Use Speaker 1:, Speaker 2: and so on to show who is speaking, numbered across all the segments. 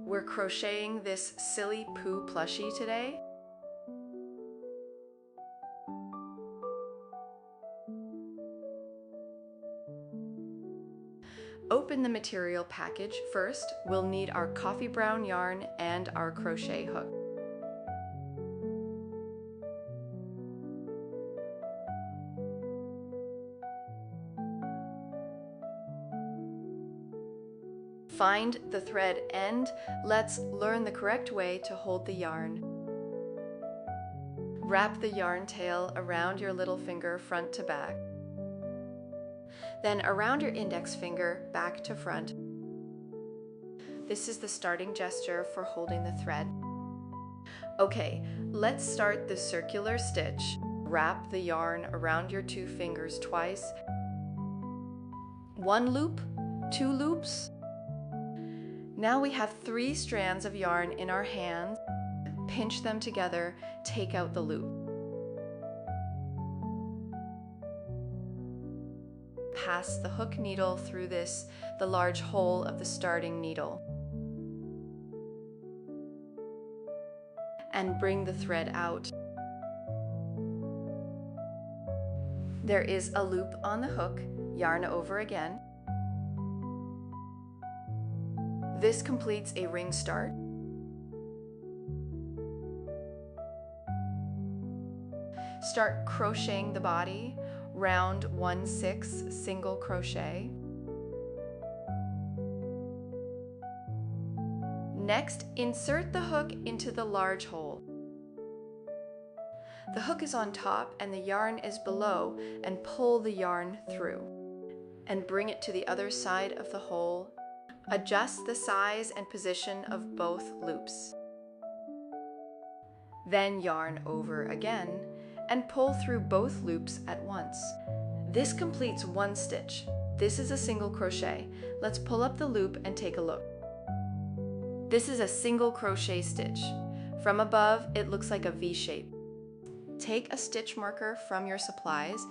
Speaker 1: We're crocheting this silly Pooh plushie today. Open the material package first. We'll need our coffee brown yarn and our crochet hook. Find the thread end. Let's learn the correct way to hold the yarn. Wrap the yarn tail around your little finger front to back. Then around your index finger back to front. This is the starting gesture for holding the thread. Okay, let's start the circular stitch. Wrap the yarn around your two fingers twice. One loop, two loops. Now we have 3 strands of yarn in our hands. Pinch them together, take out the loop. Pass the hook needle through the large hole of the starting needle. And bring the thread out. There is a loop on the hook, yarn over again. This completes a ring start. Start crocheting the body, round 1/6 single crochet. Next, insert the hook into the large hole. The hook is on top and the yarn is below, and pull the yarn through. And bring it to the other side of the hole. Adjust the size and position of both loops. Then yarn over again and pull through both loops at once. This completes 1 stitch. This is a single crochet. Let's pull up the loop and take a look. This is a single crochet stitch. From above, it looks like a V shape. Take a stitch marker from your supplies.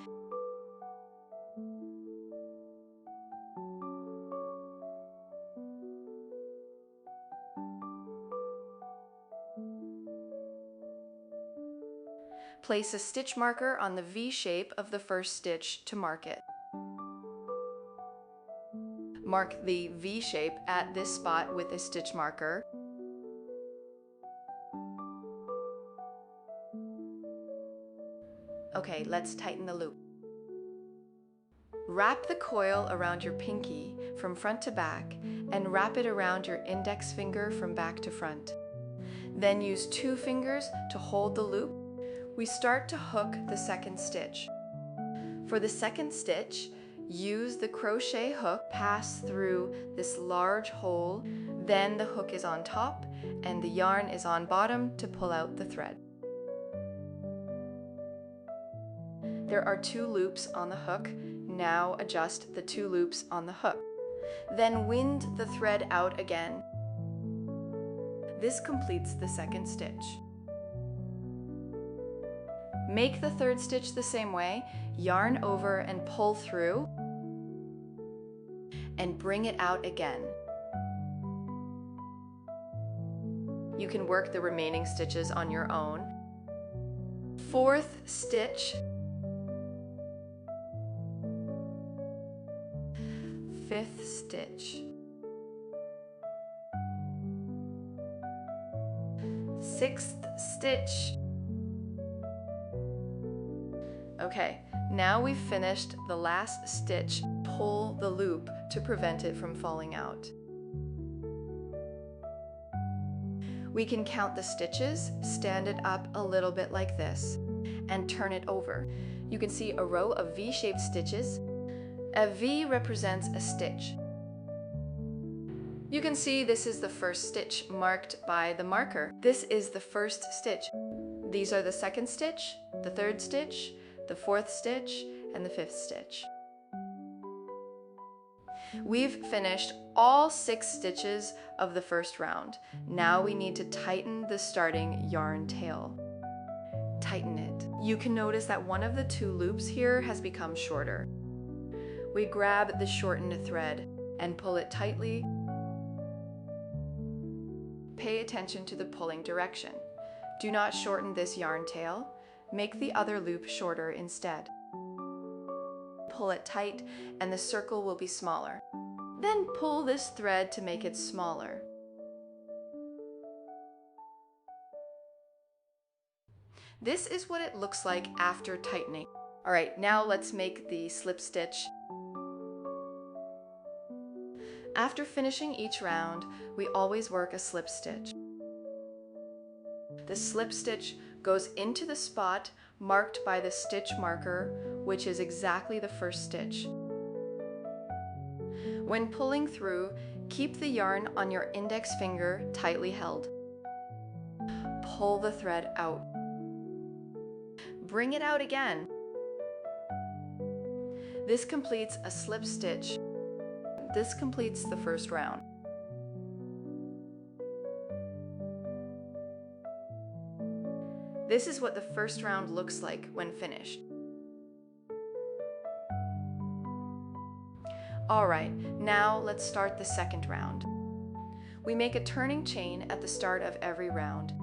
Speaker 1: Place a stitch marker on the V shape of the first stitch to mark it. Mark the V shape at this spot with a stitch marker. Okay, let's tighten the loop. Wrap the coil around your pinky from front to back and wrap it around your index finger from back to front. Then use 2 fingers to hold the loop. We start to hook the second stitch. For the second stitch, use the crochet hook, pass through this large hole, then the hook is on top and the yarn is on bottom to pull out the thread. There are 2 loops on the hook. Now adjust the 2 loops on the hook. Then wind the thread out again. This completes the second stitch. Make the third stitch the same way, yarn over and pull through, and bring it out again. You can work the remaining stitches on your own. 4th stitch, 5th stitch, 6th stitch. Okay, now we've finished the last stitch. Pull the loop to prevent it from falling out. We can count the stitches, stand it up a little bit like this, and turn it over. You can see a row of V-shaped stitches. A V represents a stitch. You can see this is the first stitch marked by the marker. This is the first stitch. These are the second stitch, the third stitch, the 4th stitch, and the 5th stitch. We've finished all 6 stitches of the first round. Now we need to tighten the starting yarn tail. Tighten it. You can notice that one of the 2 loops here has become shorter. We grab the shortened thread and pull it tightly. Pay attention to the pulling direction. Do not shorten this yarn tail. Make the other loop shorter instead. Pull it tight and the circle will be smaller. Then pull this thread to make it smaller. This is what it looks like after tightening. All right, now let's make the slip stitch. After finishing each round, we always work a slip stitch. The slip stitch goes into the spot marked by the stitch marker, which is exactly the first stitch. When pulling through, keep the yarn on your index finger tightly held. Pull the thread out. Bring it out again. This completes a slip stitch. This completes the first round. This is what the first round looks like when finished. Alright, now let's start the second round. We make a turning chain at the start of every round.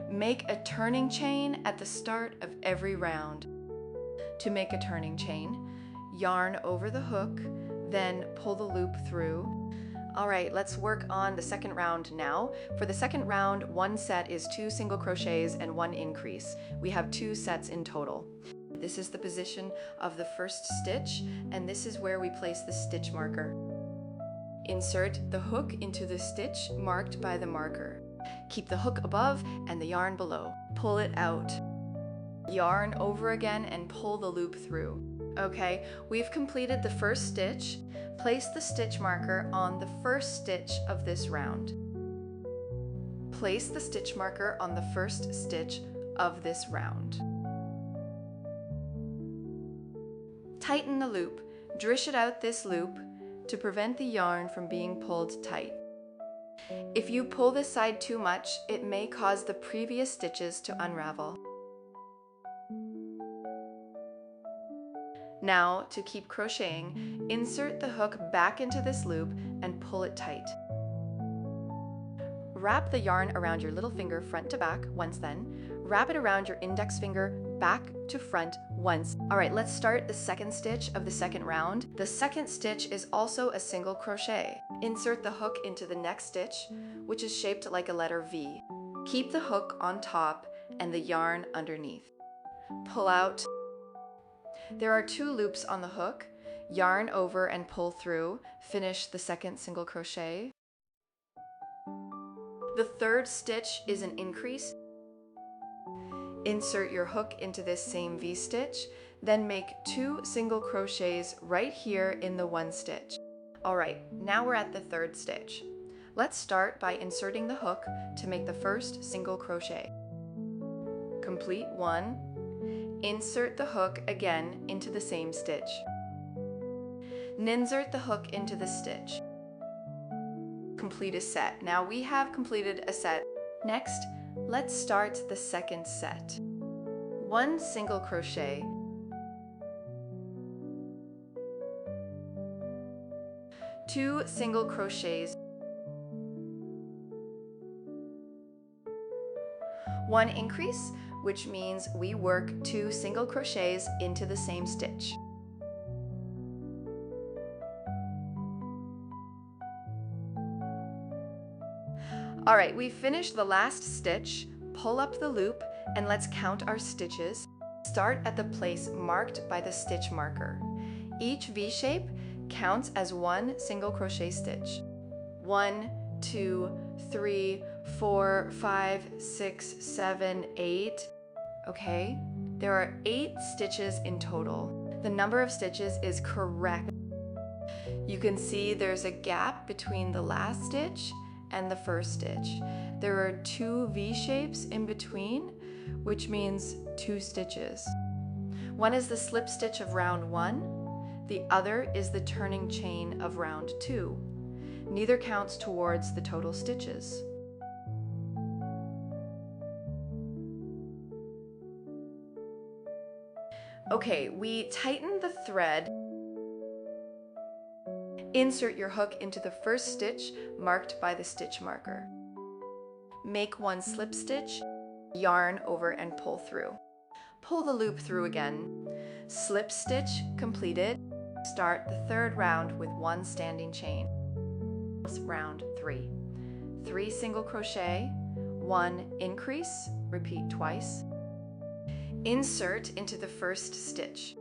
Speaker 1: Make a turning chain at the start of every round. To make a turning chain, yarn over the hook, then pull the loop through. All right, let's work on the second round now. For the second round, one set is 2 single crochets and 1 increase. We have 2 sets in total. This is the position of the first stitch, and this is where we place the stitch marker. Insert the hook into the stitch marked by the marker. Keep the hook above and the yarn below. Pull it out. Yarn over again and pull the loop through. Okay, we've completed the first stitch. Place the stitch marker on the first stitch of this round. Place the stitch marker on the first stitch of this round. Tighten the loop. Drish it out this loop to prevent the yarn from being pulled tight. If you pull this side too much, it may cause the previous stitches to unravel. Now, to keep crocheting, insert the hook back into this loop and pull it tight. Wrap the yarn around your little finger front to back once then. Wrap it around your index finger back to front once. All right, let's start the second stitch of the second round. The second stitch is also a single crochet. Insert the hook into the next stitch, which is shaped like a letter V. Keep the hook on top and the yarn underneath. Pull out. There are 2 loops on the hook. Yarn over and pull through. Finish the second single crochet. The third stitch is an increase. Insert your hook into this same V-stitch, then make 2 single crochets right here in the 1 stitch. Alright, now we're at the third stitch. Let's start by inserting the hook to make the first single crochet. Complete 1. Insert the hook again into the same stitch. Insert the hook into the stitch. Complete a set. Now we have completed a set. Next, let's start the second set. 1 single crochet. 2 single crochets. 1 increase, which means we work 2 single crochets into the same stitch. All right, we finished the last stitch. Pull up the loop and let's count our stitches. Start at the place marked by the stitch marker. Each V shape counts as 1 single crochet stitch. 1, 2, 3, 4, 5, 6, 7, 8. Okay, there are 8 stitches in total. The number of stitches is correct. You can see there's a gap between the last stitch and the first stitch. There are 2 V shapes in between, which means 2 stitches. One is the slip stitch of round 1, the other is the turning chain of round 2. Neither counts towards the total stitches. Okay, we tighten the thread. Insert your hook into the first stitch marked by the stitch marker. Make one slip stitch, yarn over and pull through. Pull the loop through again. Slip stitch completed. Start the third round with one standing chain. Round 3. 3 single crochet, 1 increase, repeat twice. Insert into the first stitch.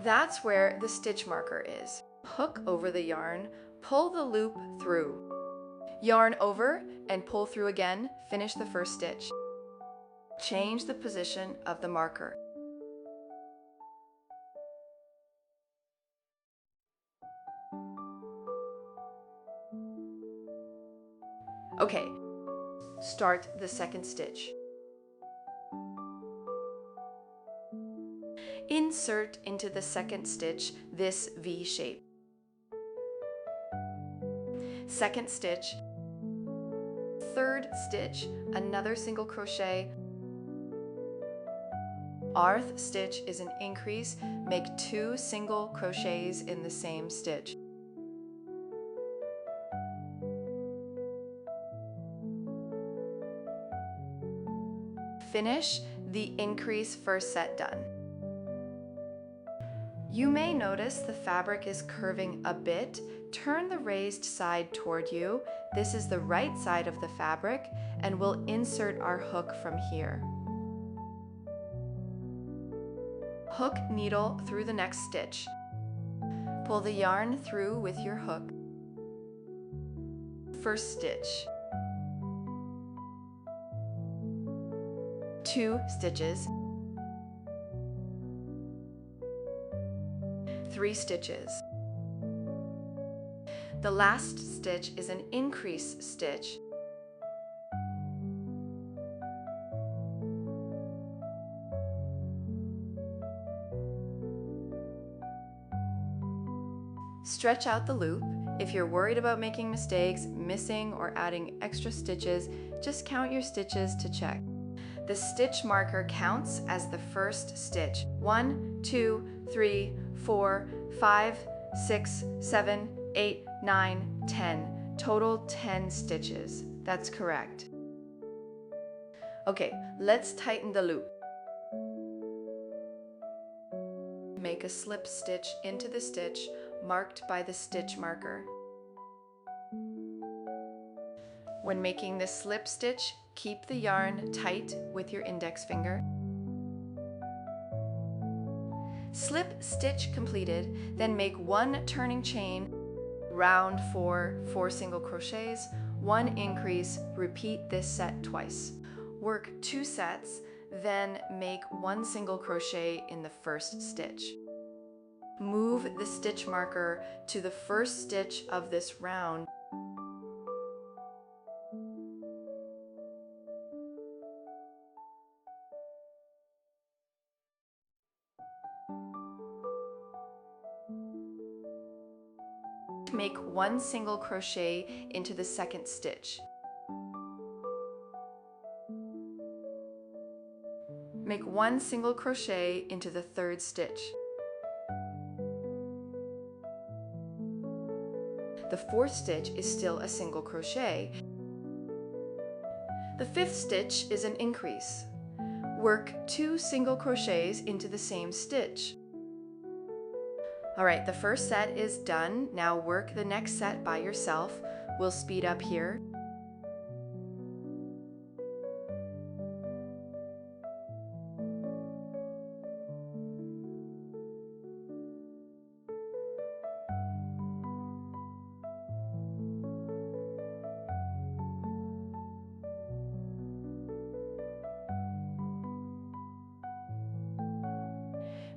Speaker 1: That's where the stitch marker is. Hook over the yarn, pull the loop through. Yarn over and pull through again, finish the first stitch. Change the position of the marker. Okay, start the second stitch. Insert into the second stitch this V shape. Second stitch, third stitch, another single crochet. Our stitch is an increase. Make 2 single crochets in the same stitch. Finish the increase first set done. You may notice the fabric is curving a bit. Turn the raised side toward you. This is the right side of the fabric, and we'll insert our hook from here. Hook needle through the next stitch. Pull the yarn through with your hook. First stitch. 2 stitches. 3 stitches. The last stitch is an increase stitch. Stretch out the loop. If you're worried about making mistakes, missing, or adding extra stitches, just count your stitches to check. The stitch marker counts as the first stitch. 1, 2, 3, 4, 5, 6, 7, 8, 9, 10. Total 10 stitches. That's correct. Okay, let's tighten the loop. Make a slip stitch into the stitch marked by the stitch marker. When making this slip stitch, keep the yarn tight with your index finger. Slip stitch completed, then make 1 turning chain, round 4 single crochets, 1 increase, repeat this set twice. Work 2 sets, then make 1 single crochet in the first stitch. Move the stitch marker to the first stitch of this round. Make 1 single crochet into the second stitch. Make 1 single crochet into the third stitch. The fourth stitch is still a single crochet. The fifth stitch is an increase. Work 2 single crochets into the same stitch. Alright, the first set is done. Now work the next set by yourself. We'll speed up here.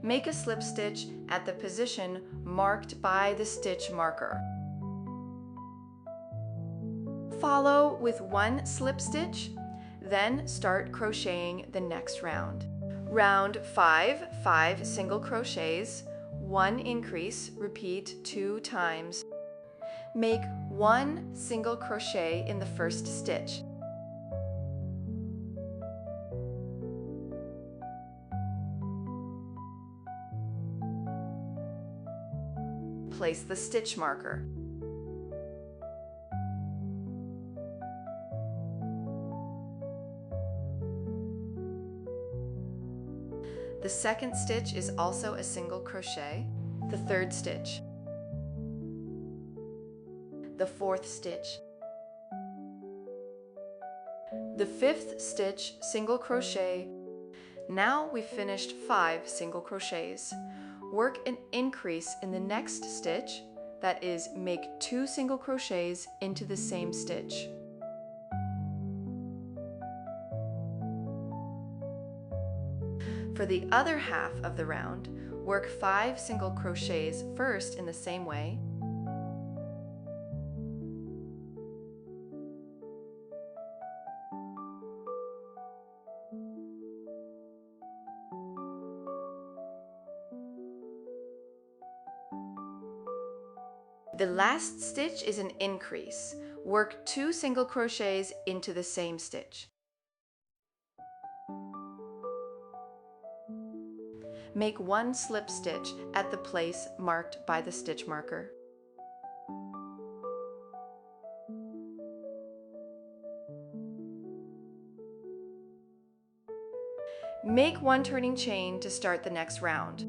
Speaker 1: Make a slip stitch at the position marked by the stitch marker. Follow with 1 slip stitch, then start crocheting the next round. Round 5, 5 single crochets, 1 increase, repeat 2 times. Make 1 single crochet in the first stitch. place the stitch marker. The second stitch is also a single crochet, the third stitch, the fourth stitch, the fifth stitch, single crochet. Now we've finished 5 single crochets. Work an increase in the next stitch, that is, make 2 single crochets into the same stitch. For the other half of the round, work 5 single crochets first in the same way, the last stitch is an increase. Work 2 single crochets into the same stitch. Make 1 slip stitch at the place marked by the stitch marker. Make 1 turning chain to start the next round.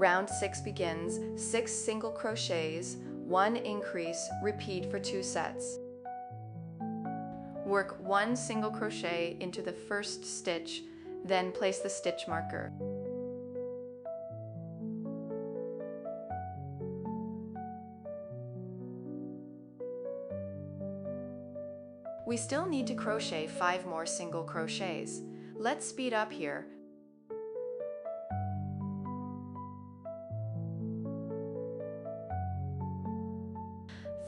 Speaker 1: Round 6 begins 6 single crochets, 1 increase, repeat for 2 sets. Work 1 single crochet into the first stitch, then place the stitch marker. We still need to crochet 5 more single crochets. Let's speed up here.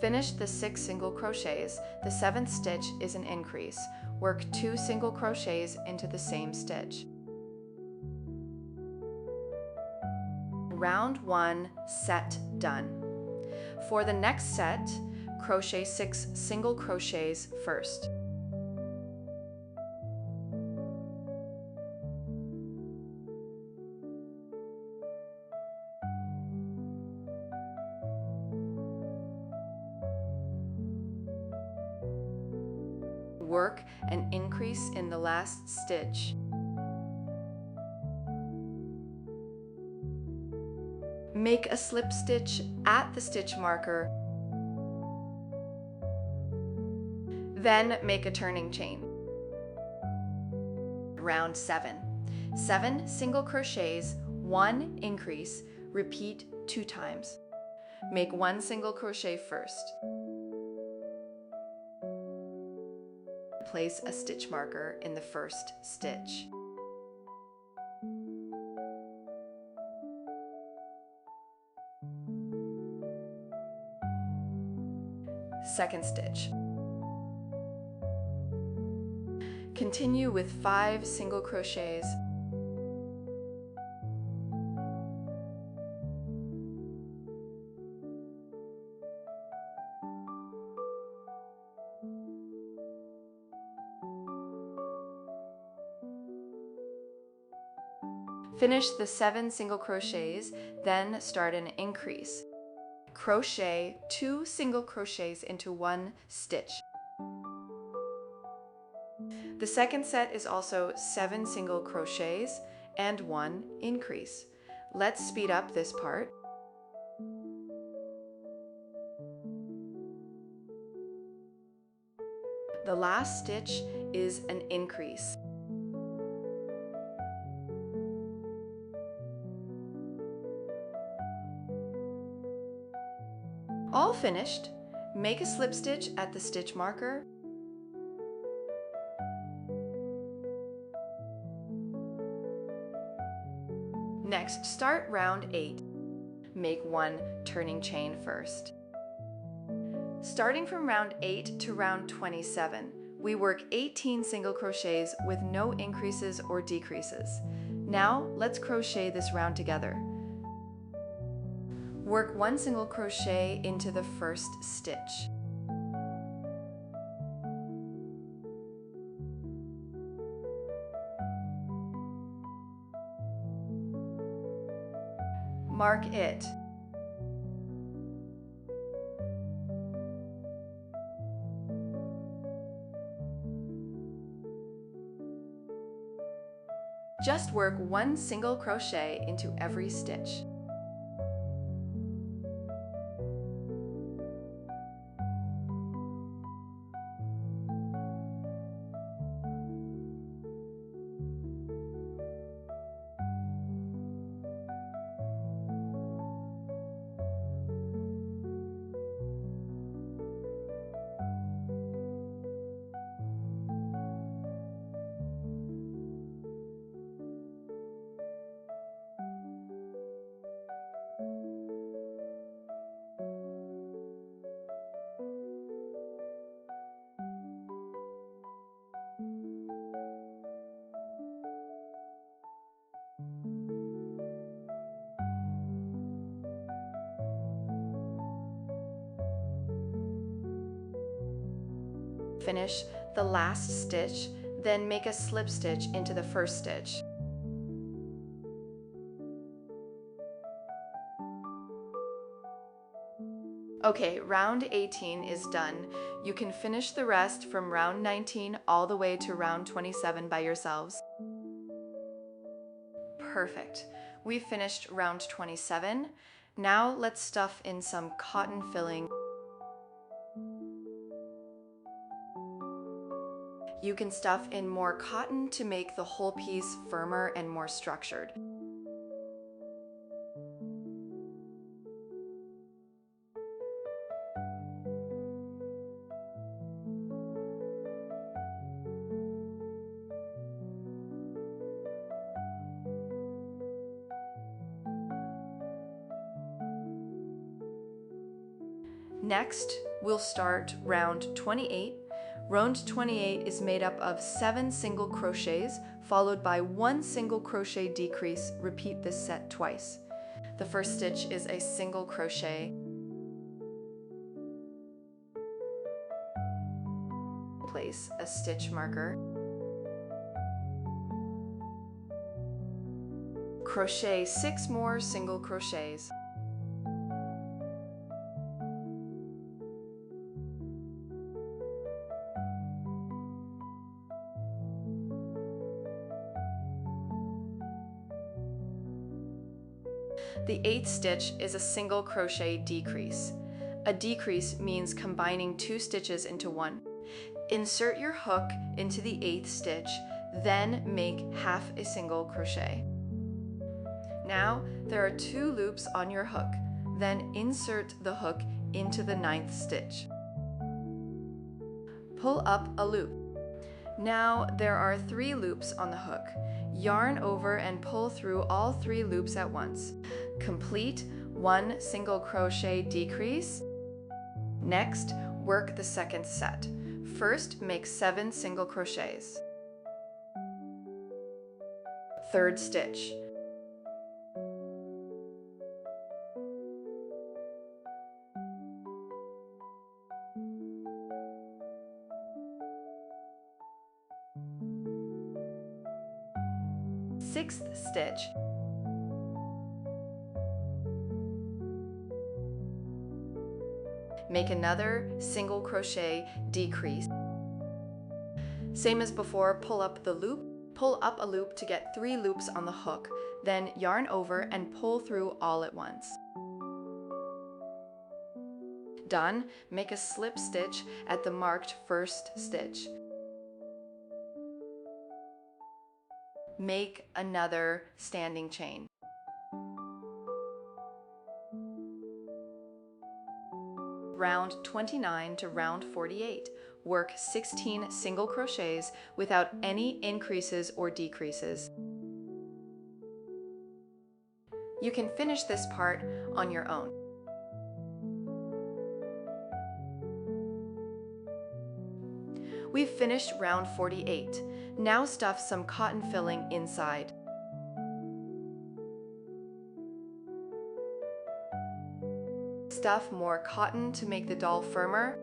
Speaker 1: Finish the 6 single crochets. The 7th stitch is an increase. Work 2 single crochets into the same stitch. Round 1 set done. For the next set, crochet 6 single crochets first. Work an increase in the last stitch. Make a slip stitch at the stitch marker, then make a turning chain. Round 7. 7 single crochets, 1 increase, repeat 2 times. Make 1 single crochet first. Place a stitch marker in the first stitch. Second stitch. Continue with 5 single crochets. Finish the 7 single crochets, then start an increase. Crochet 2 single crochets into 1 stitch. The second set is also 7 single crochets and 1 increase. Let's speed up this part. The last stitch is an increase. All finished. Make a slip stitch at the stitch marker. Next, start round 8. Make 1 turning chain first. Starting from round 8 to round 27, we work 18 single crochets with no increases or decreases. Now, let's crochet this round together. Work 1 single crochet into the first stitch. Mark it. Just work one single crochet into every stitch. Finish the last stitch, then make a slip stitch into the first stitch. Okay, round 18 is done. You can finish the rest from round 19 all the way to round 27 by yourselves. Perfect. We finished round 27. Now let's stuff in some cotton filling. You can stuff in more cotton to make the whole piece firmer and more structured. Next, we'll start round 28. Round 28 is made up of 7 single crochets followed by 1 single crochet decrease. Repeat this set twice. The first stitch is a single crochet. Place a stitch marker. Crochet 6 more single crochets. The 8th stitch is a single crochet decrease. A decrease means combining 2 stitches into one. Insert your hook into the 8th stitch, then make half a single crochet. Now there are 2 loops on your hook, then insert the hook into the 9th stitch. Pull up a loop. Now there are 3 loops on the hook. Yarn over and pull through all 3 loops at once. Complete 1 single crochet decrease. Next, work the second set. First, make 7 single crochets. 3rd stitch. Sixth stitch. Make another single crochet decrease. Same as before, pull up the loop. Pull up a loop to get 3 loops on the hook, then yarn over and pull through all at once. Done, make a slip stitch at the marked first stitch. Make another standing chain. Round 29 to round 48. Work 16 single crochets without any increases or decreases. You can finish this part on your own. We've finished round 48. Now stuff some cotton filling inside. Stuff more cotton to make the doll firmer.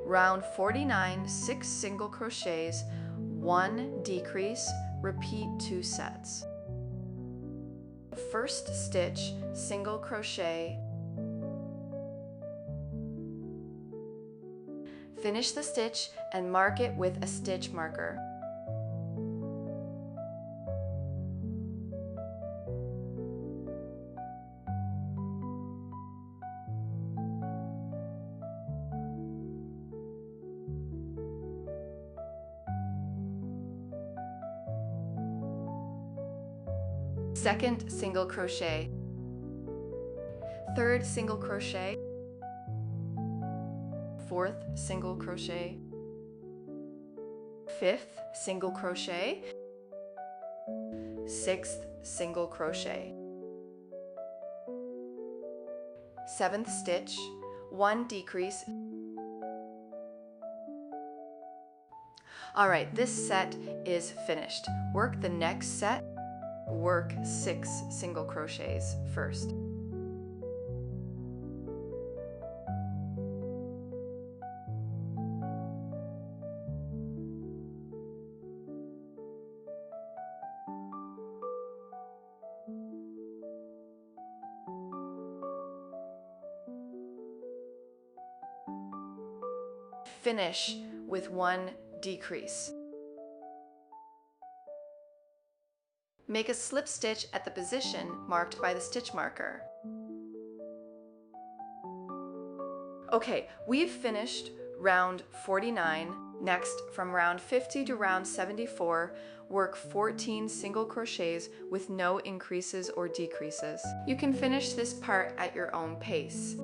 Speaker 1: Round 49, 6 single crochets, 1 decrease, repeat 2 sets. First stitch, single crochet. Finish the stitch and mark it with a stitch marker. Second single crochet, third single crochet, fourth single crochet, fifth single crochet, sixth single crochet, seventh stitch, 1 decrease. All right, this set is finished. Work the next set. Work 6 single crochets first. Finish with 1 decrease. Make a slip stitch at the position marked by the stitch marker. Okay, we've finished round 49. Next, from round 50 to round 74, work 14 single crochets with no increases or decreases. You can finish this part at your own pace.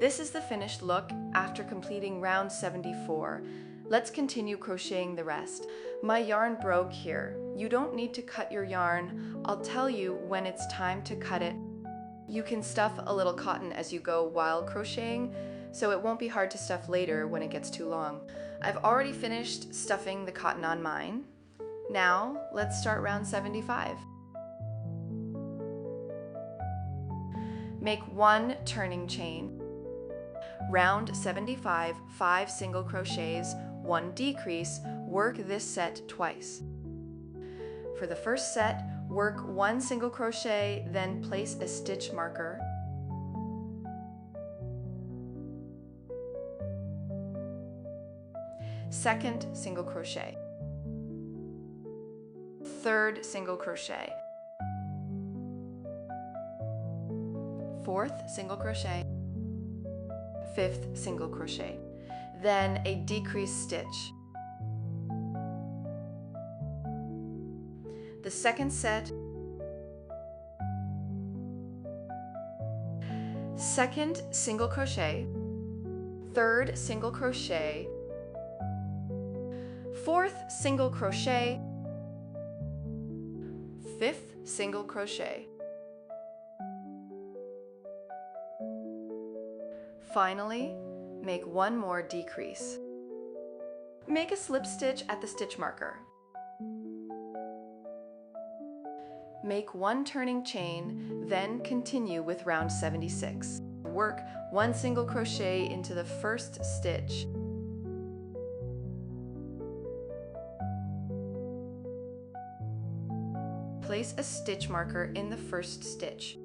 Speaker 1: This is the finished look after completing round 74. Let's continue crocheting the rest. My yarn broke here. You don't need to cut your yarn. I'll tell you when it's time to cut it. You can stuff a little cotton as you go while crocheting, so it won't be hard to stuff later when it gets too long. I've already finished stuffing the cotton on mine. Now, let's start round 75. Make 1 turning chain. Round 75, 5 single crochets, 1 decrease, work this set twice. For the first set, work 1 single crochet, then place a stitch marker. Second single crochet. Third single crochet. Fourth single crochet. Fifth single crochet, then a decreased stitch. The second set, second single crochet, third single crochet, fourth single crochet, fifth single crochet. Finally, make 1 more decrease. Make a slip stitch at the stitch marker. Make 1 turning chain, then continue with round 76. Work 1 single crochet into the first stitch. Place a stitch marker in the first stitch.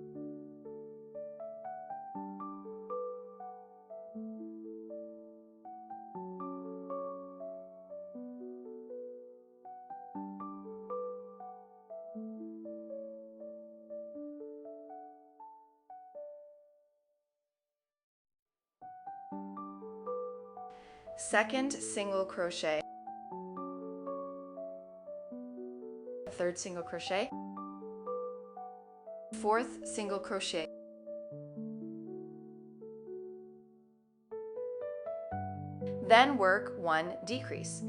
Speaker 1: Second single crochet, third single crochet, fourth single crochet, then work 1 decrease.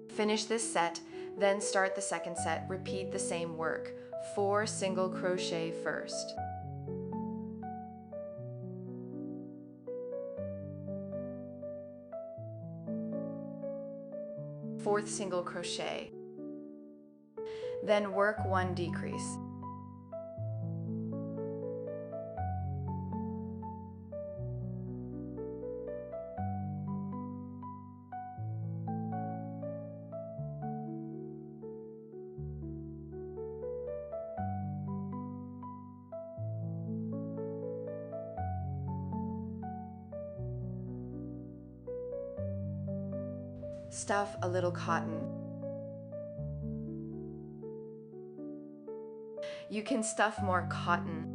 Speaker 1: Finish this set, then start the second set. Repeat the same work. 4 single crochet first. fourth single crochet. Then work 1 decrease. Stuff a little cotton. You can stuff more cotton.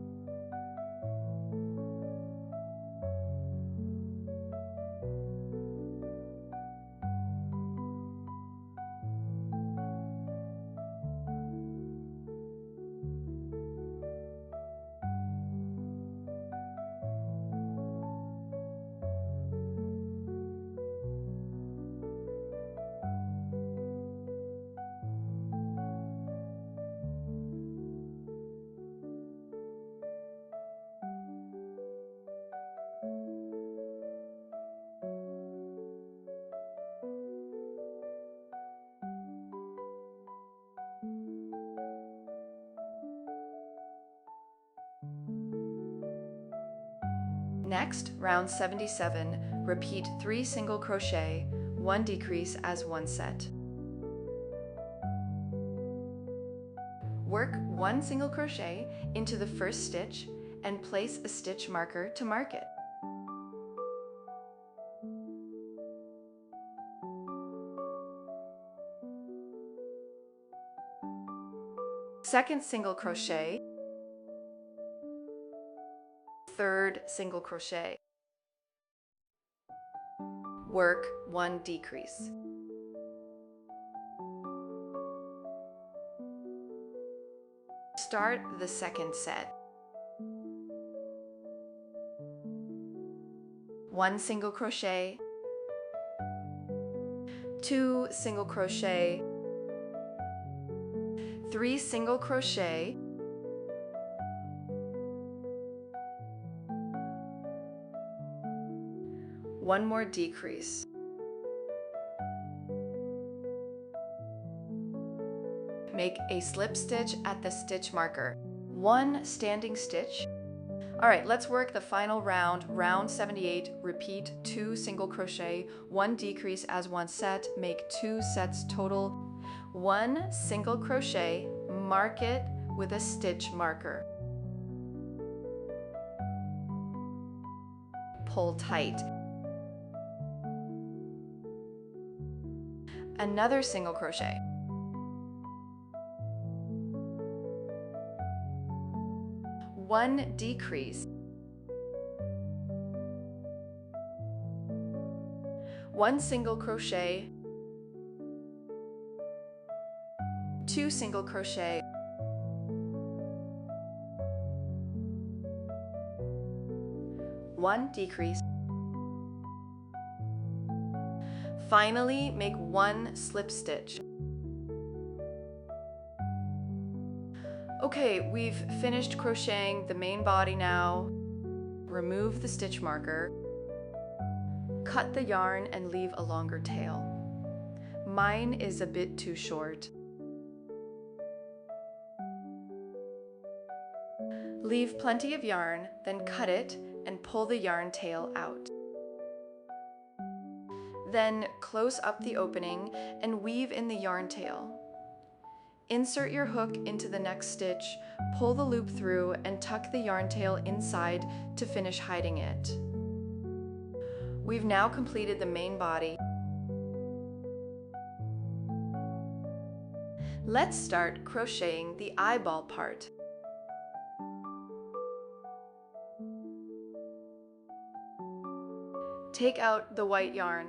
Speaker 1: Next, round 77, repeat 3 single crochet, 1 decrease as one set. Work 1 single crochet into the first stitch and place a stitch marker to mark it. Second single crochet, third single crochet. Work 1 decrease. Start the second set. 1 single crochet, 2 single crochet, 3 single crochet, one more decrease. Make a slip stitch at the stitch marker. 1 standing stitch. All right, let's work the final round, round 78. Repeat 2 single crochet, 1 decrease as one set. Make 2 sets total. 1 single crochet, mark it with a stitch marker. Pull tight. Another single crochet. One decrease. 1 single crochet, 2 single crochet, 1 decrease. Finally, make 1 slip stitch. Okay, we've finished crocheting the main body now. Remove the stitch marker. Cut the yarn and leave a longer tail. Mine is a bit too short. Leave plenty of yarn, then cut it and pull the yarn tail out. Then close up the opening and weave in the yarn tail. Insert your hook into the next stitch, pull the loop through, and tuck the yarn tail inside to finish hiding it. We've now completed the main body. Let's start crocheting the eyeball part. Take out the white yarn.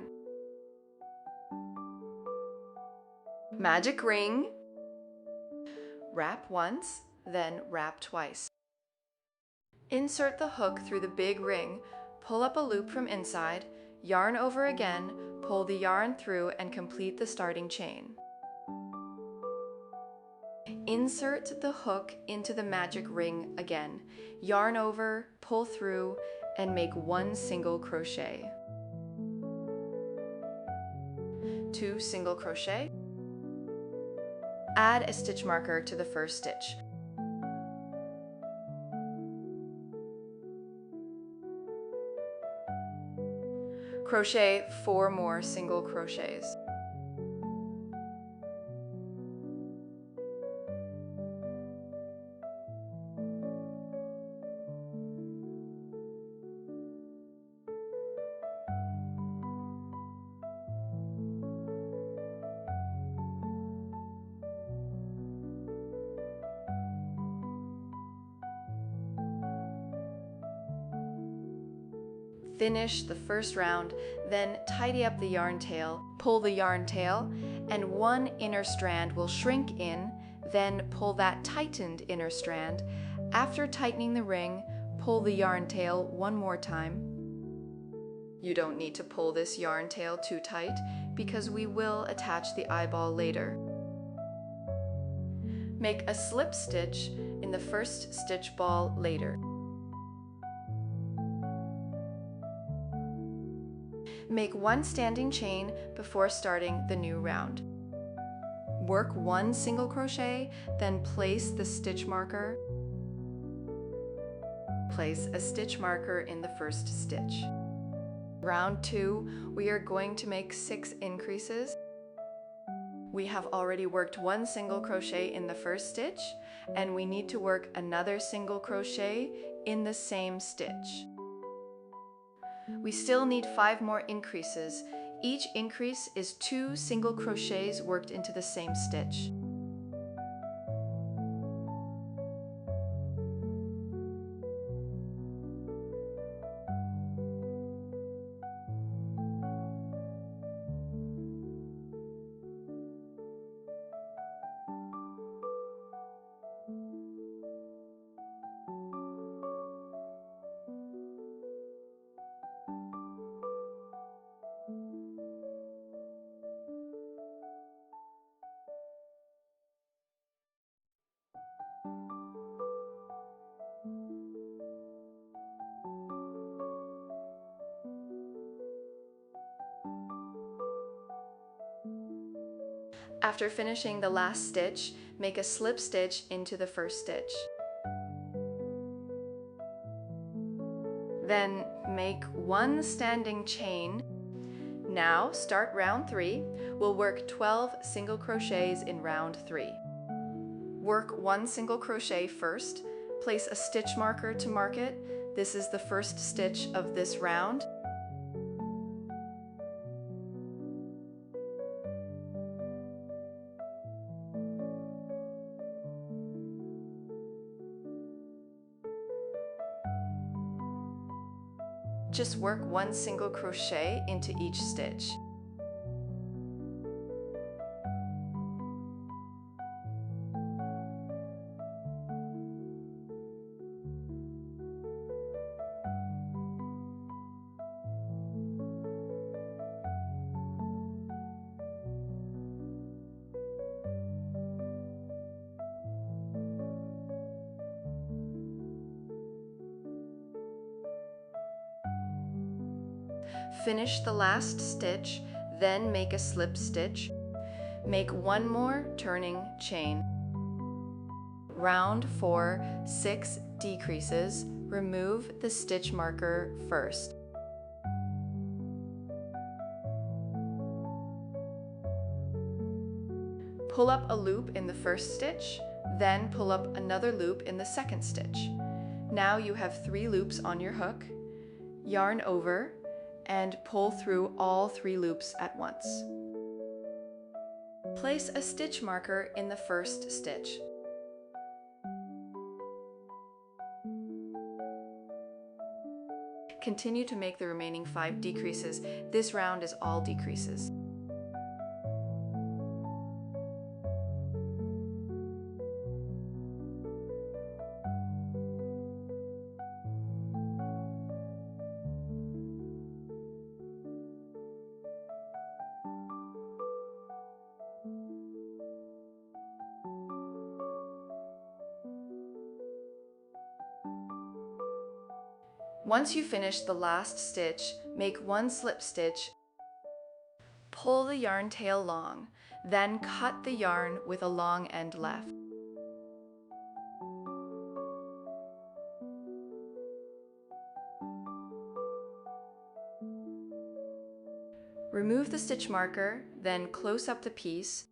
Speaker 1: Magic ring. Wrap once, then wrap twice. Insert the hook through the big ring, pull up a loop from inside, yarn over again, pull the yarn through and complete the starting chain. Insert the hook into the magic ring again, yarn over, pull through, and make 1 single crochet. 2 single crochet. Add a stitch marker to the first stitch. Crochet 4 more single crochets. Finish the first round, then tidy up the yarn tail, pull the yarn tail, and one inner strand will shrink in, then pull that tightened inner strand. After tightening the ring, pull the yarn tail one more time. You don't need to pull this yarn tail too tight because we will attach the eyeball later. Make a slip stitch in the first stitch ball later. Make one standing chain before starting the new round. Work 1 single crochet, then place the stitch marker. Place a stitch marker in the first stitch. Round 2, we are going to make 6 increases. We have already worked 1 single crochet in the first stitch, and we need to work another single crochet in the same stitch. We still need 5 more increases. Each increase is 2 single crochets worked into the same stitch. After finishing the last stitch, make a slip stitch into the first stitch. Then make 1 standing chain. Now start round 3. We'll work 12 single crochets in round 3. Work 1 single crochet first. Place a stitch marker to mark it. This is the first stitch of this round. Just work 1 single crochet into each stitch. Finish the last stitch, then make a slip stitch. Make 1 more turning chain. Round 4, 6 decreases. Remove the stitch marker first. Pull up a loop in the first stitch, then pull up another loop in the second stitch. Now you have 3 loops on your hook. Yarn over and pull through all 3 loops at once. Place a stitch marker in the first stitch. Continue to make the remaining 5 decreases. This round is all decreases. Once you finish the last stitch, make 1 slip stitch, Pull the yarn tail long, then cut the yarn with a long end left. Remove the stitch marker, then close up the piece.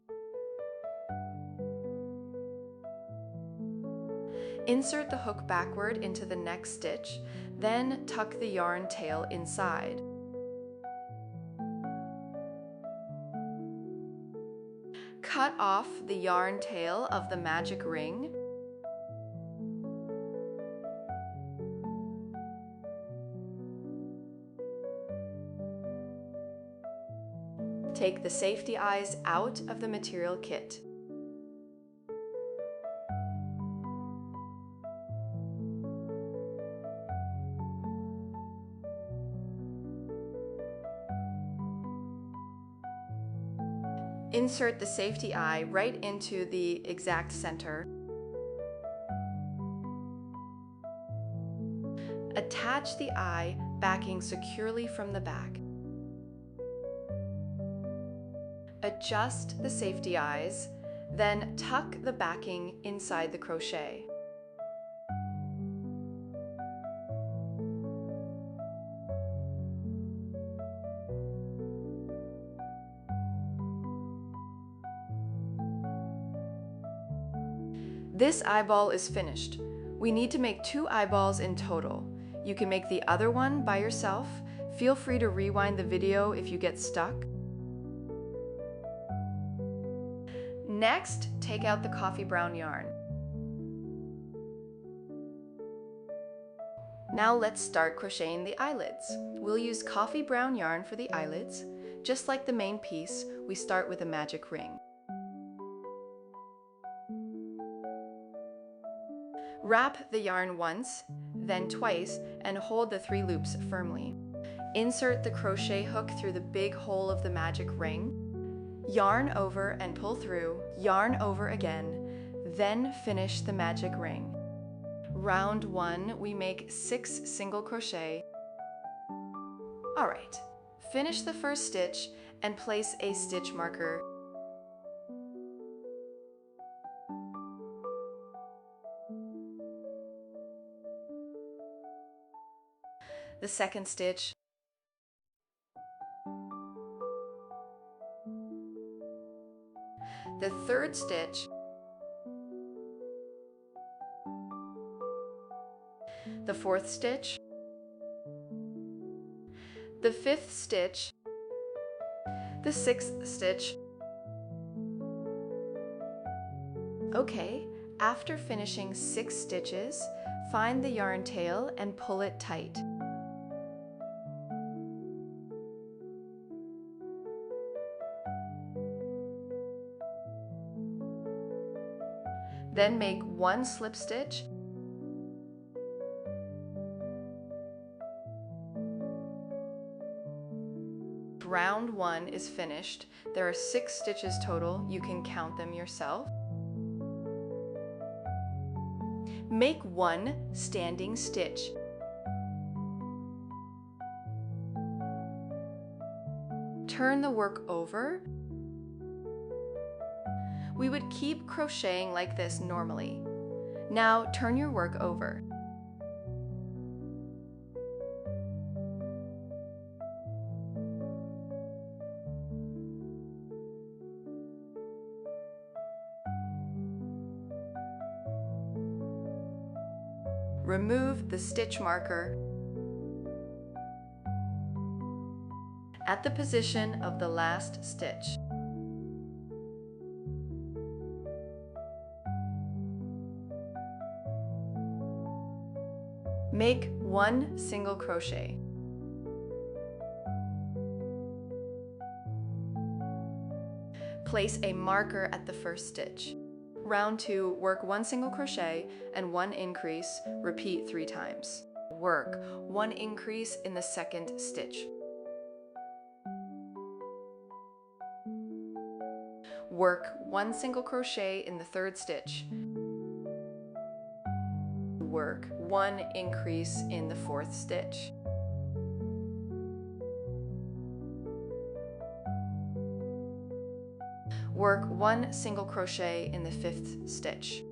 Speaker 1: Insert the hook backward into the next stitch, then tuck the yarn tail inside. Cut off the yarn tail of the magic ring. Take the safety eyes out of the material kit. Insert the safety eye right into the exact center. Attach the eye backing securely from the back. Adjust the safety eyes, then tuck the backing inside the crochet. This eyeball is finished. We need to make 2 eyeballs in total. You can make the other one by yourself. Feel free to rewind the video if you get stuck. Next, take out the coffee brown yarn. Now let's start crocheting the eyelids. We'll use coffee brown yarn for the eyelids. Just like the main piece, we start with a magic ring. Wrap the yarn once, then twice, and hold the 3 loops firmly. Insert the crochet hook through the big hole of the magic ring. Yarn over and pull through, yarn over again, then finish the magic ring. Round 1, we make 6 single crochet. Alright, finish the first stitch and place a stitch marker. The second stitch, the third stitch, the fourth stitch, the fifth stitch, the sixth stitch. Okay, after finishing 6 stitches, find the yarn tail and pull it tight. Then make 1 slip stitch, round 1 is finished. There are 6 stitches total. You can count them yourself. Make 1 standing stitch. Turn the work over. We would keep crocheting like this normally. Now turn your work over. Remove the stitch marker at the position of the last stitch. Make 1 single crochet. Place a marker at the first stitch. Round 2, work 1 single crochet and 1 increase, repeat 3 times. Work 1 increase in the second stitch. Work 1 single crochet in the third stitch. Work 1 increase in the fourth stitch. Work 1 single crochet in the 5th stitch.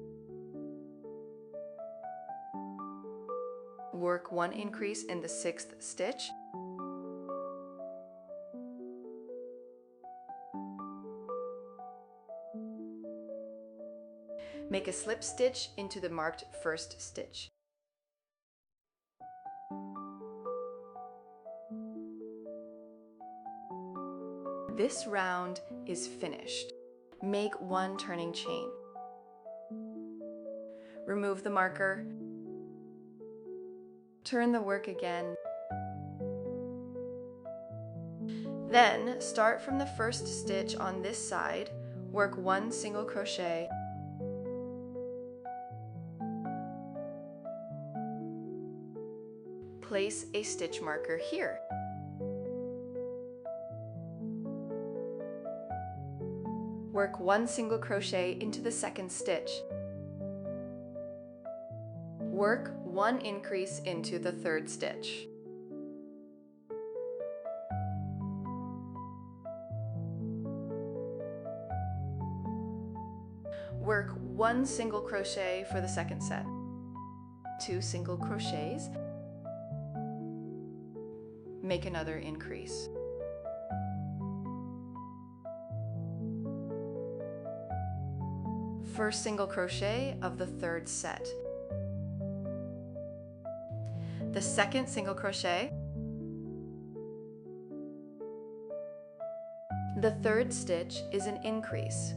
Speaker 1: Work 1 increase in the 6th stitch. Make a slip stitch into the marked 1st stitch. This round is finished. Make 1 turning chain. Remove the marker. Turn the work again. Then start from the 1st stitch on this side, work 1 single crochet, place a stitch marker here. Work 1 single crochet into the 2nd stitch. Work 1 increase into the 3rd stitch. Work 1 single crochet for the 2nd set. 2 single crochets. Make another increase. First single crochet of the 3rd set. The 2nd single crochet. The 3rd stitch is an increase.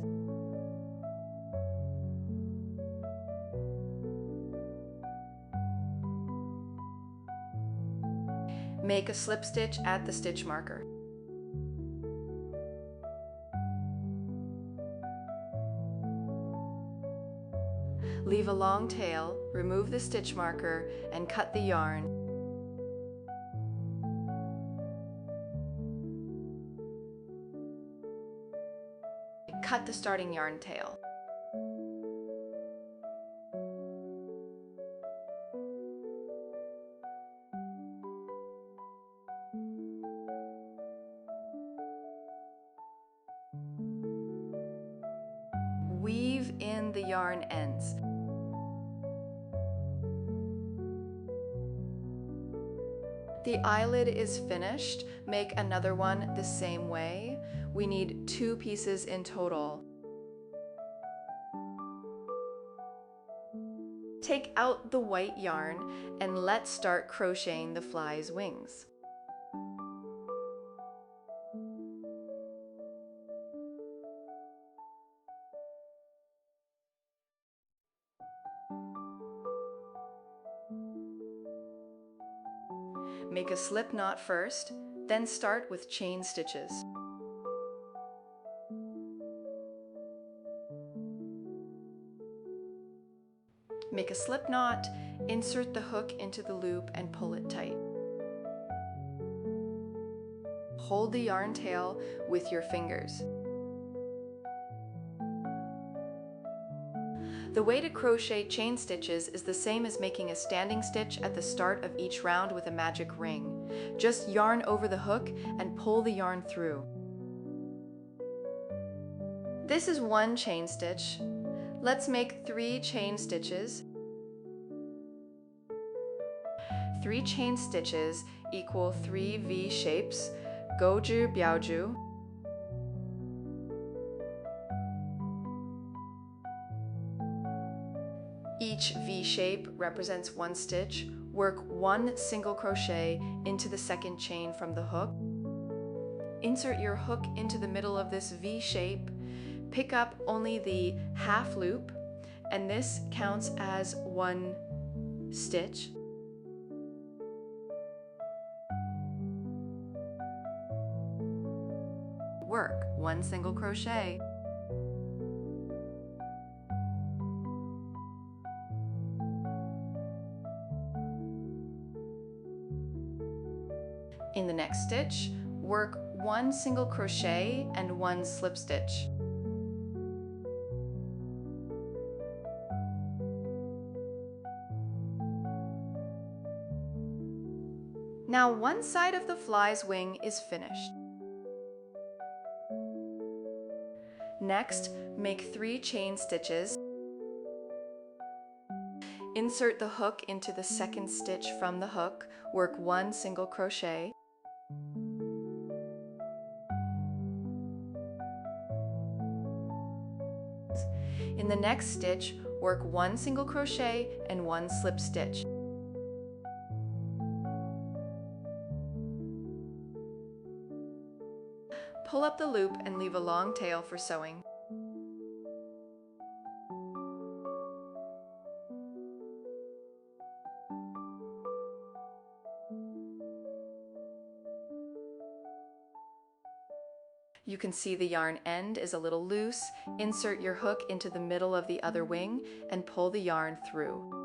Speaker 1: Make a slip stitch at the stitch marker. Leave a long tail, remove the stitch marker, and cut the yarn. Cut the starting yarn tail. Weave in the yarn ends. The eyelid is finished. Make another one the same way. We need 2 pieces in total. Take out the white yarn and let's start crocheting the fly's wings. Make a slip knot first, then start with chain stitches. Make a slip knot, insert the hook into the loop and pull it tight. Hold the yarn tail with your fingers. The way to crochet chain stitches is the same as making a standing stitch at the start of each round with a magic ring. Just yarn over the hook and pull the yarn through. This is 1 chain stitch. Let's make 3 chain stitches. 3 chain stitches equal 3 V shapes, 钩织标注. Each V shape represents 1 stitch. Work 1 single crochet into the 2nd chain from the hook. Insert your hook into the middle of this V shape. Pick up only the half loop, and this counts as 1 stitch. Work 1 single crochet. In the next stitch, work 1 single crochet and 1 slip stitch. Now one side of the fly's wing is finished. Next, make 3 chain stitches. Insert the hook into the second stitch from the hook. Work 1 single crochet. In the next stitch, work 1 single crochet and 1 slip stitch. Pull up the loop and leave a long tail for sewing. You can see the yarn end is a little loose. Insert your hook into the middle of the other wing and pull the yarn through.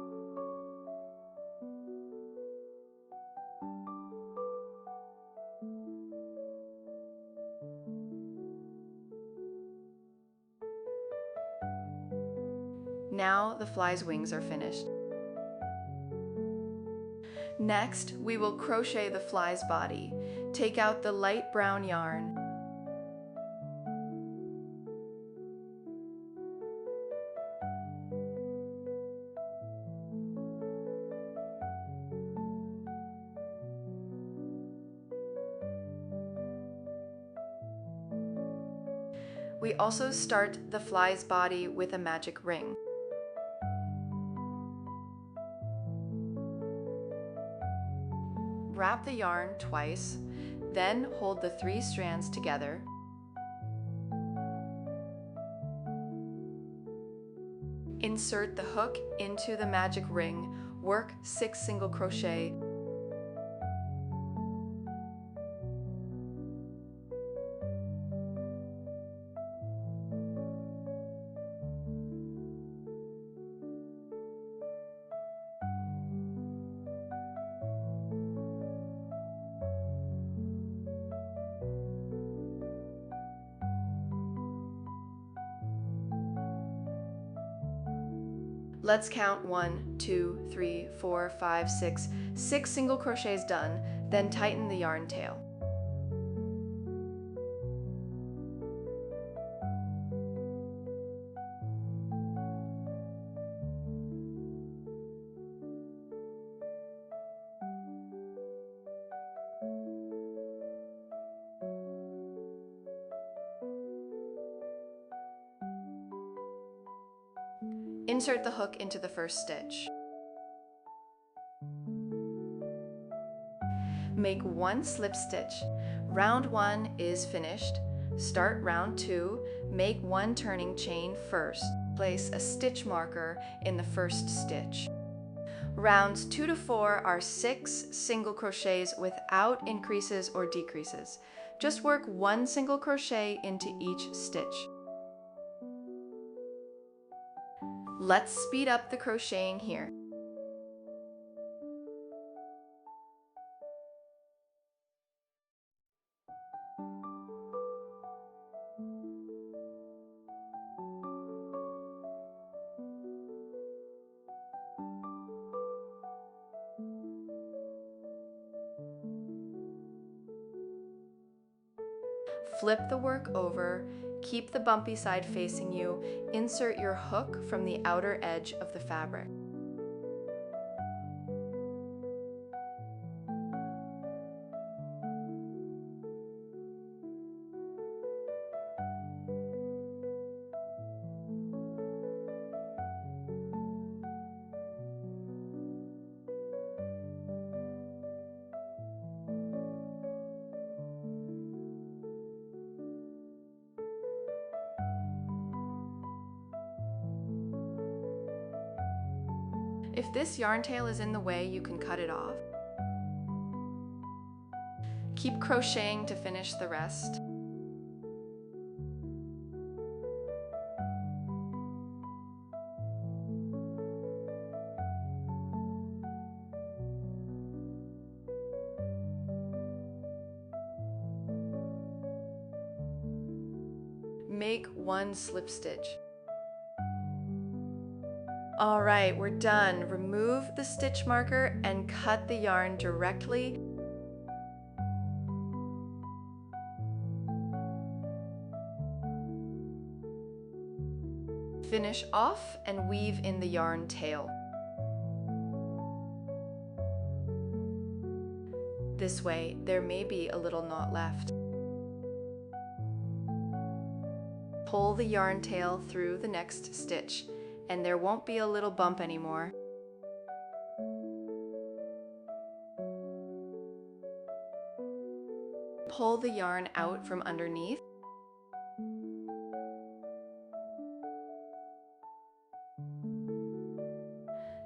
Speaker 1: Now the fly's wings are finished. Next, we will crochet the fly's body. Take out the light brown yarn. We also start the fly's body with a magic ring. Wrap the yarn twice, then hold the 3 strands together. Insert the hook into the magic ring, work 6 single crochet. Let's count 1, 2, 3, 4, 5, 6. 6 single crochets done, then tighten the yarn tail. Insert the hook into the first stitch. Make 1 slip stitch. Round 1 is finished. Start round 2. Make 1 turning chain first. Place a stitch marker in the first stitch. Rounds 2 to 4 are 6 single crochets without increases or decreases. Just work 1 single crochet into each stitch. Let's speed up the crocheting here. Flip the work over, keep the bumpy side facing you, insert your hook from the outer edge of the fabric. If this yarn tail is in the way, you can cut it off. Keep crocheting to finish the rest. Make 1 slip stitch. All right, we're done. Remove the stitch marker and cut the yarn directly. Finish off and weave in the yarn tail. This way, there may be a little knot left. Pull the yarn tail through the next stitch, and there won't be a little bump anymore. Pull the yarn out from underneath.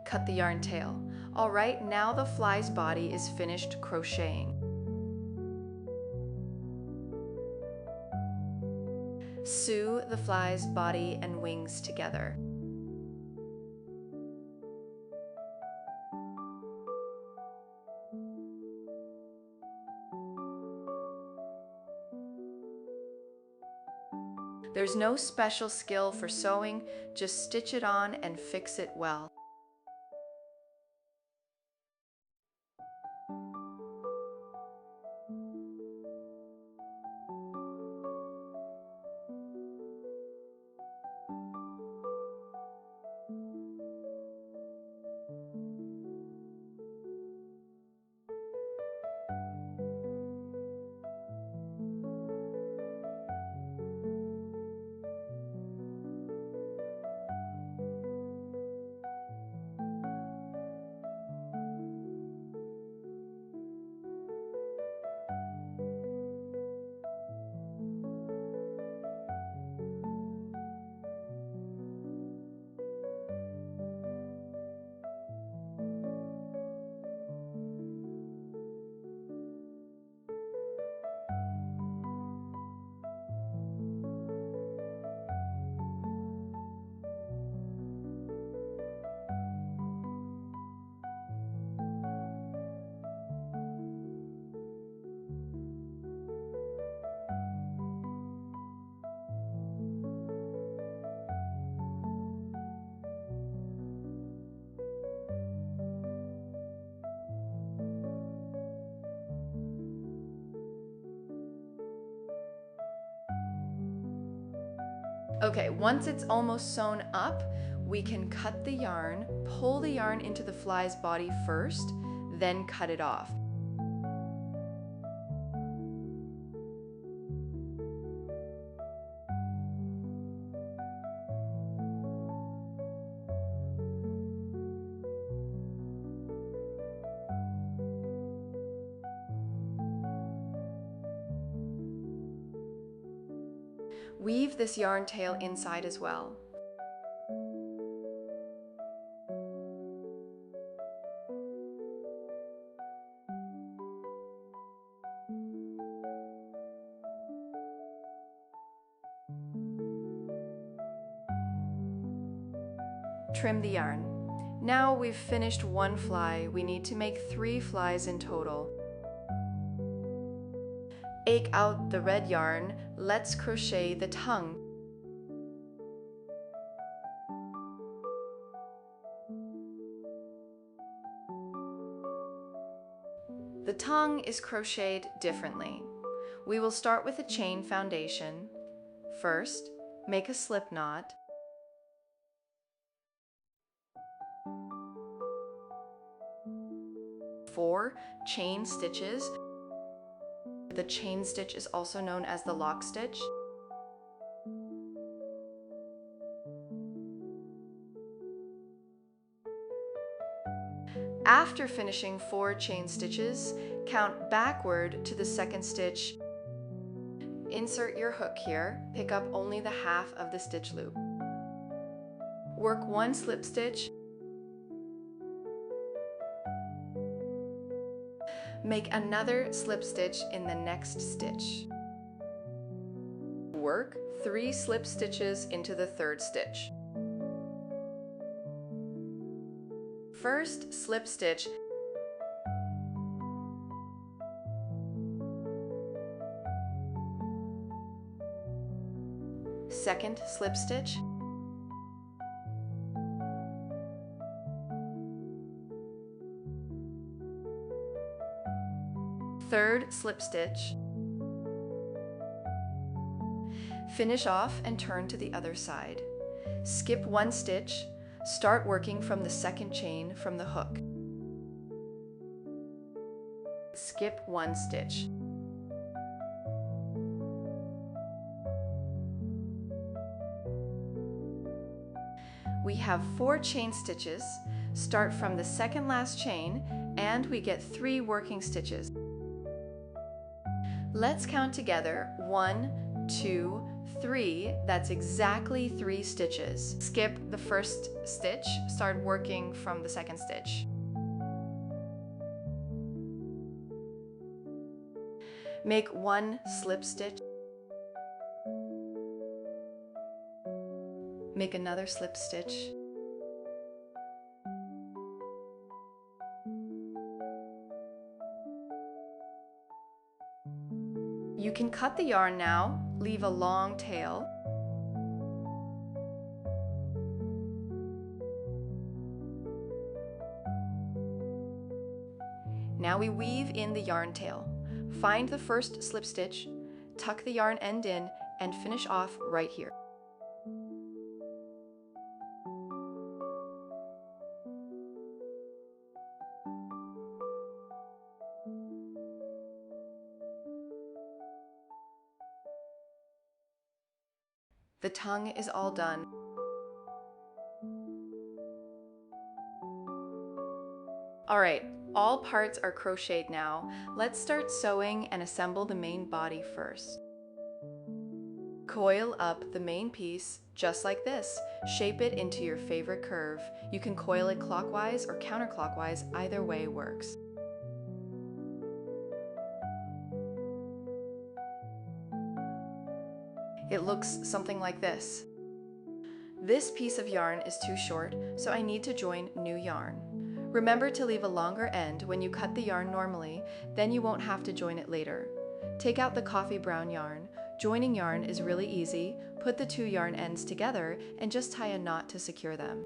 Speaker 1: Cut the yarn tail. Alright, now the fly's body is finished crocheting. Sew the fly's body and wings together. There's no special skill for sewing, just stitch it on and fix it well. Okay, once it's almost sewn up, we can cut the yarn, pull the yarn into the fly's body first, then cut it off. Weave this yarn tail inside as well. Trim the yarn. Now we've finished one fly, we need to make 3 flies in total. Ache out the red yarn, let's crochet the tongue. The tongue is crocheted differently. We will start with a chain foundation. First, make a slip knot. Four chain stitches. The chain stitch is also known as the lock stitch. After finishing 4 chain stitches, count backward to the second stitch. Insert your hook here, pick up only the half of the stitch loop. Work 1 slip stitch. Make another slip stitch in the next stitch. Work 3 slip stitches into the third stitch. First slip stitch. Second slip stitch. Third slip stitch. Finish off and turn to the other side. Skip one stitch, start working from the second chain from the hook. Skip one stitch. We have 4 chain stitches, start from the second last chain, and we get 3 working stitches. Let's count together 1, 2, 3, that's exactly 3 stitches. Skip the first stitch, start working from the second stitch. Make 1 slip stitch. Make another slip stitch. You can cut the yarn now, leave a long tail. Now we weave in the yarn tail. Find the first slip stitch, tuck the yarn end in, and finish off right here. The tongue is all done. Alright, all parts are crocheted now. Let's start sewing and assemble the main body first. Coil up the main piece just like this. Shape it into your favorite curve. You can coil it clockwise or counterclockwise, either way works. It looks something like this. This piece of yarn is too short, so I need to join new yarn. Remember to leave a longer end when you cut the yarn normally, then you won't have to join it later. Take out the coffee brown yarn. Joining yarn is really easy. Put the 2 yarn ends together and just tie a knot to secure them.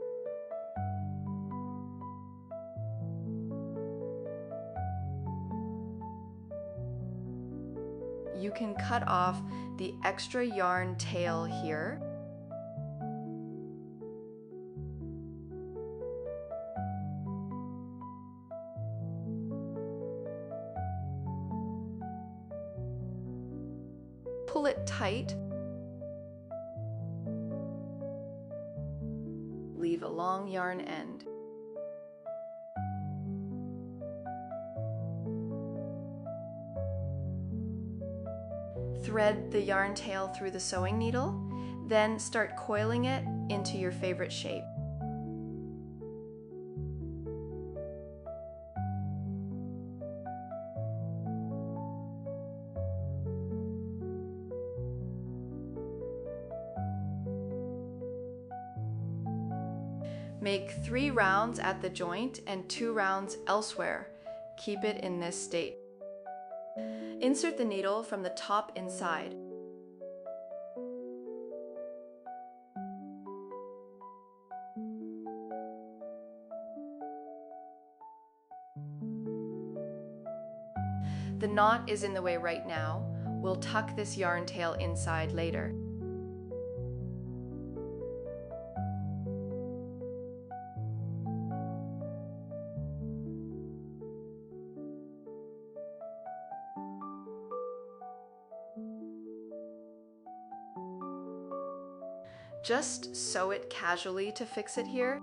Speaker 1: You can cut off the extra yarn tail here. Pull it tight. Leave a long yarn end. Thread the yarn tail through the sewing needle, then start coiling it into your favorite shape. Make 3 rounds at the joint and 2 rounds elsewhere. Keep it in this state. Insert the needle from the top inside. The knot is in the way right now. We'll tuck this yarn tail inside later. Just sew it casually to fix it here.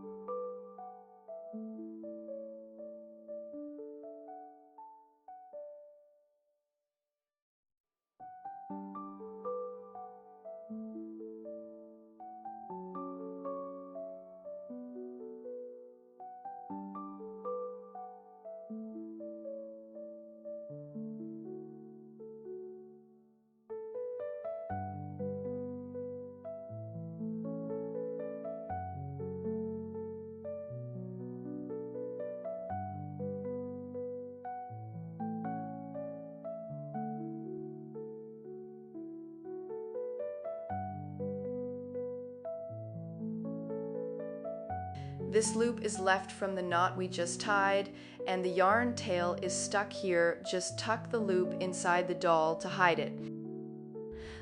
Speaker 1: This loop is left from the knot we just tied, and the yarn tail is stuck here. Just tuck the loop inside the doll to hide it.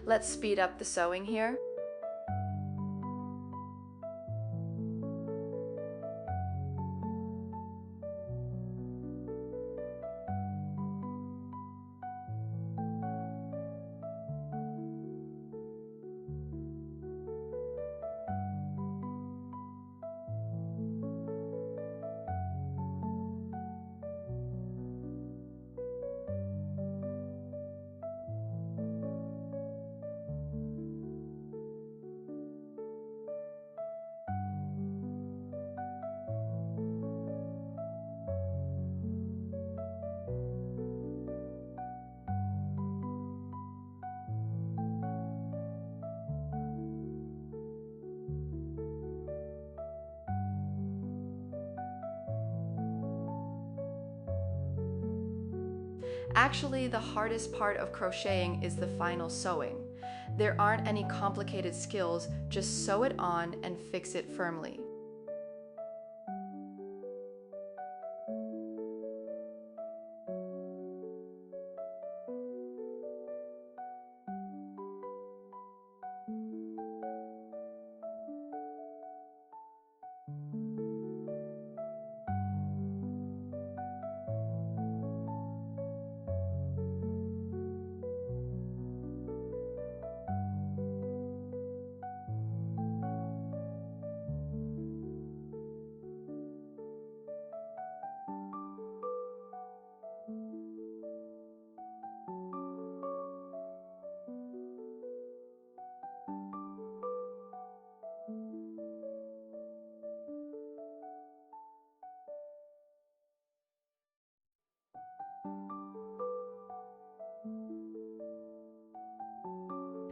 Speaker 1: Let's speed up the sewing here. Actually, the hardest part of crocheting is the final sewing. There aren't any complicated skills, just sew it on and fix it firmly.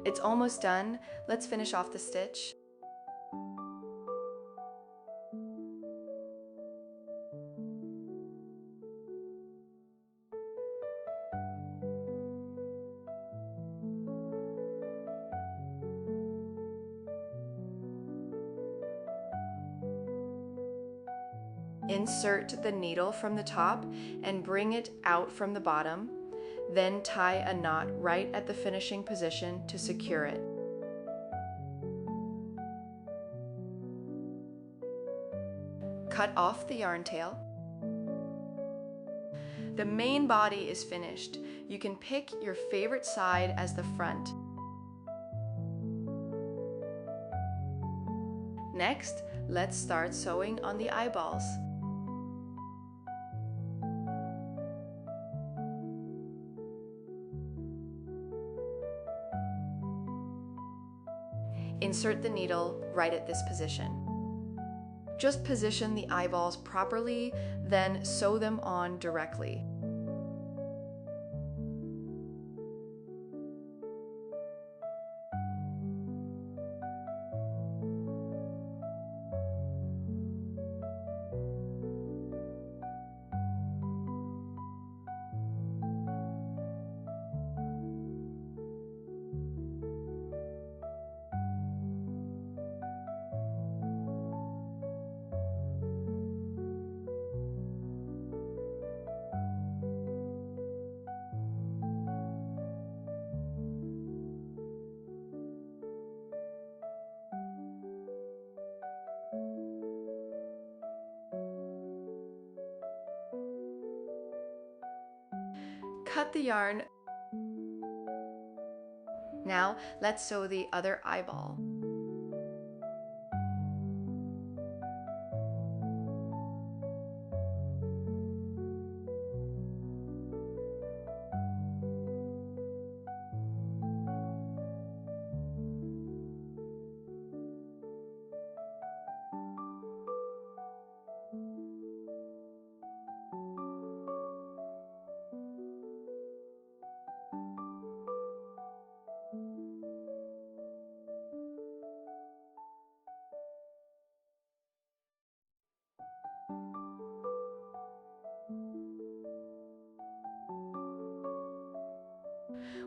Speaker 1: It's almost done. Let's finish off the stitch. Insert the needle from the top and bring it out from the bottom. Then tie a knot right at the finishing position to secure it. Cut off the yarn tail. The main body is finished. You can pick your favorite side as the front. Next, let's start sewing on the eyeballs. Insert the needle right at this position. Just position the eyeballs properly, then sew them on directly. Cut the yarn. Now let's sew the other eyeball.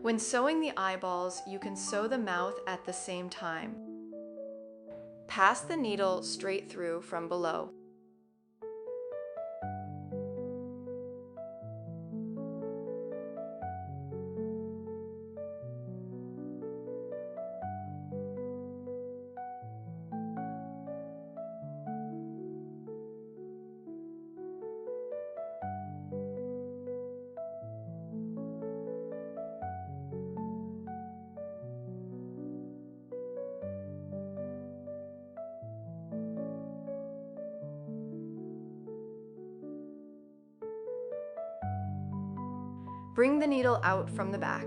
Speaker 1: When sewing the eyeballs, you can sew the mouth at the same time. Pass the needle straight through from below. Bring the needle out from the back.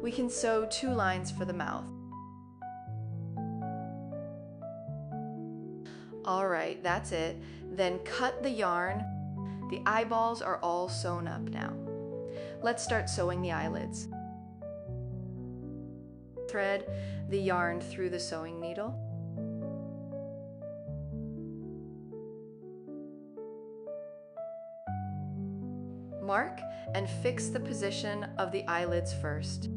Speaker 1: We can sew 2 lines for the mouth. Alright, that's it. Then cut the yarn. The eyeballs are all sewn up now. Let's start sewing the eyelids. Thread the yarn through the sewing needle. Mark and fix the position of the eyelids first.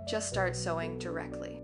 Speaker 1: Just start sewing directly.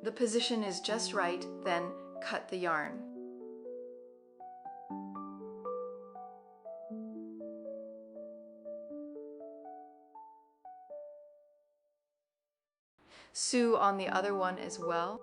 Speaker 1: The position is just right, then cut the yarn. Sew on the other one as well.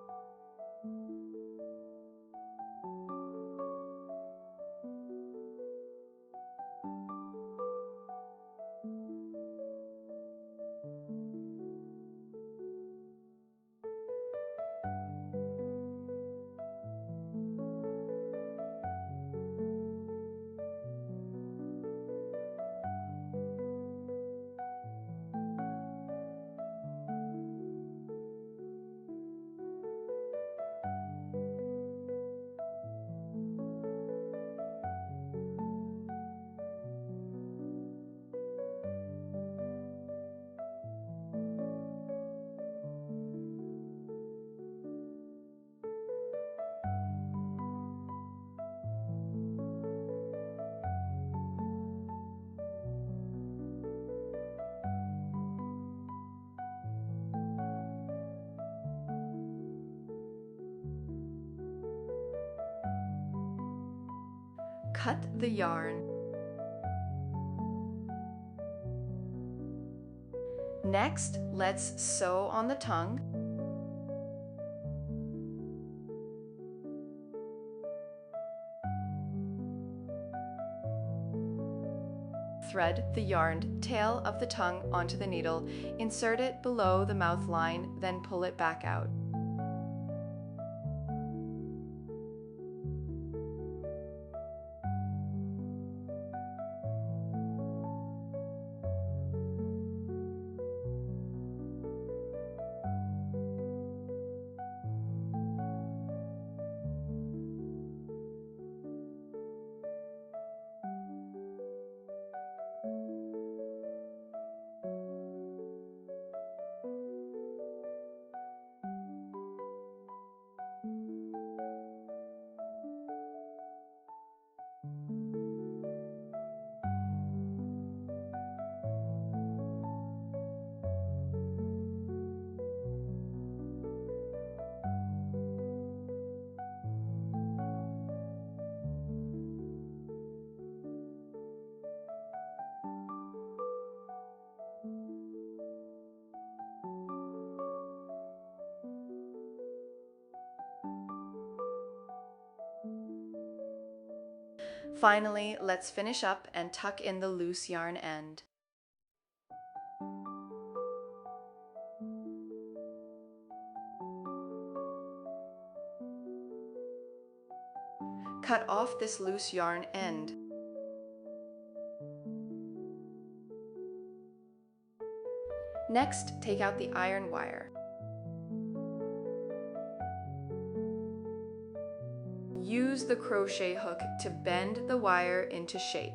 Speaker 1: Cut the yarn. Next, let's sew on the tongue. Thread the yarned tail of the tongue onto the needle, insert it below the mouth line, then pull it back out. Finally, let's finish up and tuck in the loose yarn end. Cut off this loose yarn end. Next, take out the iron wire. Use the crochet hook to bend the wire into shape.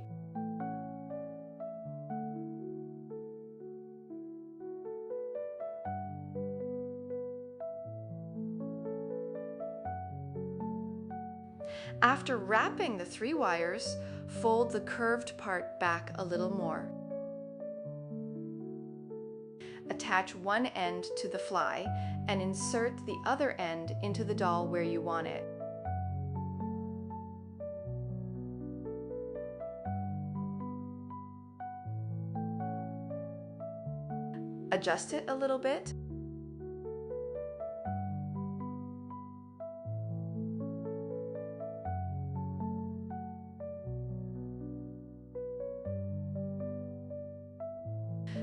Speaker 1: After wrapping the 3 wires, fold the curved part back a little more. Attach one end to the fly and insert the other end into the doll where you want it. Adjust it a little bit.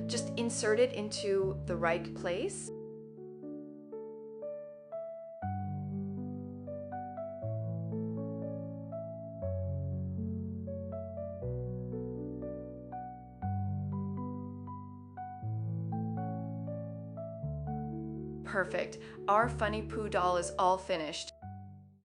Speaker 1: Just insert it into the right place. Perfect. Our Funny Pooh doll is all finished.